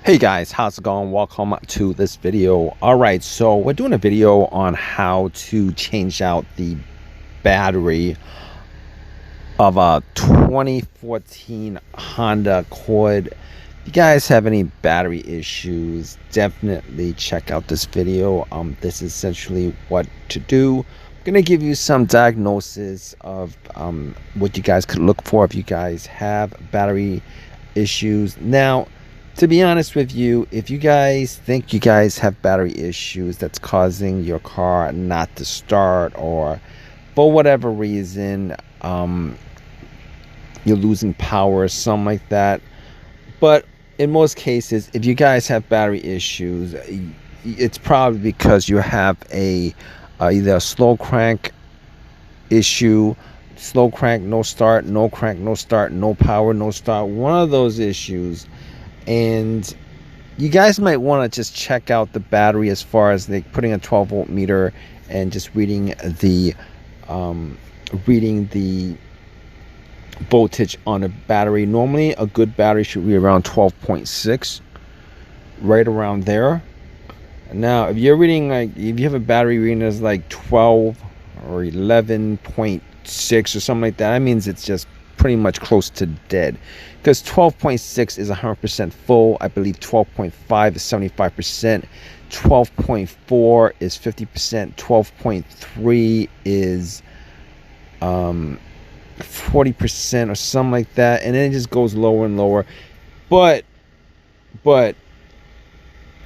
Hey guys, how's it going? Welcome to this video. All right, so we're doing a video on how to change out the battery of a 2014 Honda Accord. If you guys have any battery issues, definitely check out this video. This is essentially what to do. I'm gonna give you some diagnosis of what you guys could look for if you guys have battery issues. Now, to be honest with you, if you guys think you guys have battery issues that's causing your car not to start, or for whatever reason you're losing power or something like that, but in most cases, if you guys have battery issues, it's probably because you have either a slow crank issue, slow crank, no start, no crank, no start, no power, no start, one of those issues. And you guys might want to just check out the battery as far as like putting a 12-volt meter and just reading the voltage on a battery. Normally a good battery should be around 12.6, right around there. Now if you're reading, like, if you have a battery reading that's like 12 or 11.6 or something like that means it's just pretty much close to dead, because 12.6 is 100% full. I believe 12.5 is 75%, 12.4 is 50%, 12.3 is 40% or something like that, and then it just goes lower and lower. But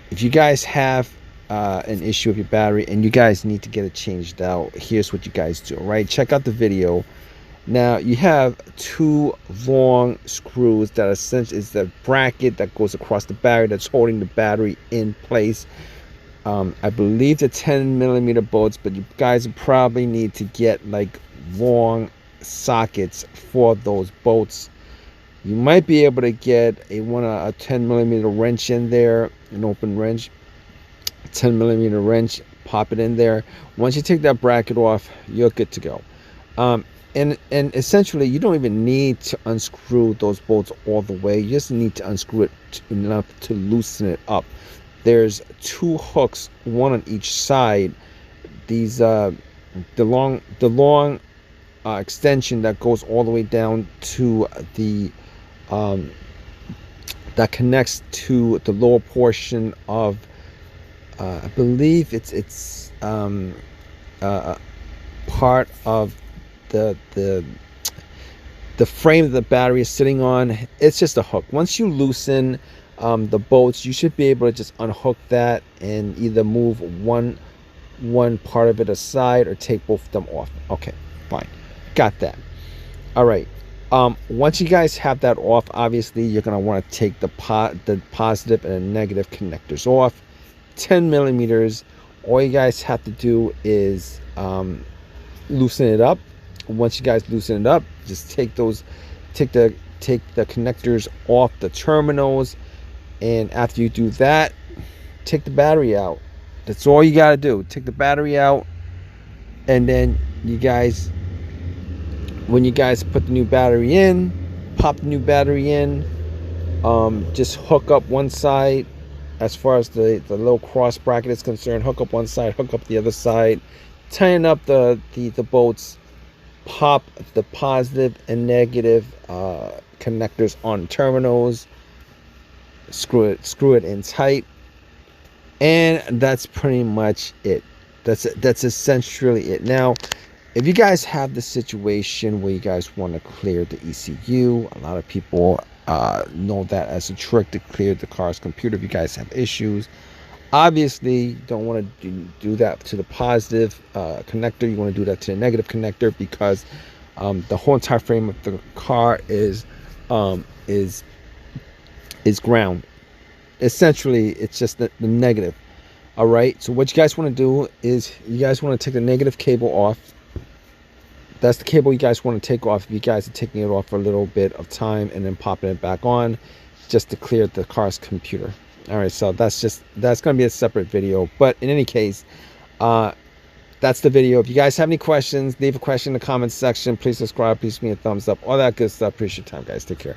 if you guys have an issue with your battery and you guys need to get it changed out, here's what you guys do. Right, check out the video. Now you have two long screws that essentially is the bracket that goes across the battery that's holding the battery in place. I believe the 10mm bolts, but you guys probably need to get like long sockets for those bolts. You might be able to get a 10mm wrench in there, an open wrench, 10mm wrench, pop it in there. Once you take that bracket off, you're good to go. And essentially you don't even need to unscrew those bolts all the way. You just need to unscrew it enough to loosen it up. There's two hooks, one on each side. These the long extension that goes all the way down to the that connects to the lower portion of I believe it's part of the frame that the battery is sitting on. It's just a hook. Once you loosen the bolts, you should be able to just unhook that and either move one part of it aside or take both of them off. Okay, fine, got that. All right, once you guys have that off, obviously you're going to want to take the positive and the negative connectors off. 10mm. All you guys have to do is loosen it up. Once you guys loosen it up, just take the connectors off the terminals, and after you do that, take the battery out. That's all you got to do. Take the battery out, and then you guys, when you guys put the new battery in, pop the new battery in, just hook up one side. As far as the little cross bracket is concerned, hook up one side, hook up the other side, tighten up the bolts, pop the positive and negative connectors on terminals, screw it in tight, and that's pretty much it. That's essentially it. Now, if you guys have the situation where you guys want to clear the ECU, a lot of people know that as a trick to clear the car's computer. If you guys have issues, obviously you don't want to do that to the positive connector. You want to do that to the negative connector, because the whole entire frame of the car is ground. Essentially it's just the negative. All right, so what you guys want to do is you guys want to take the negative cable off. That's the cable you guys want to take off if you guys are taking it off for a little bit of time, and then popping it back on just to clear the car's computer. All right, so that's going to be a separate video, but in any case, that's the video. If you guys have any questions, leave a question in the comments section. Please subscribe, please give me a thumbs up, all that good stuff. Appreciate your time, guys. Take care.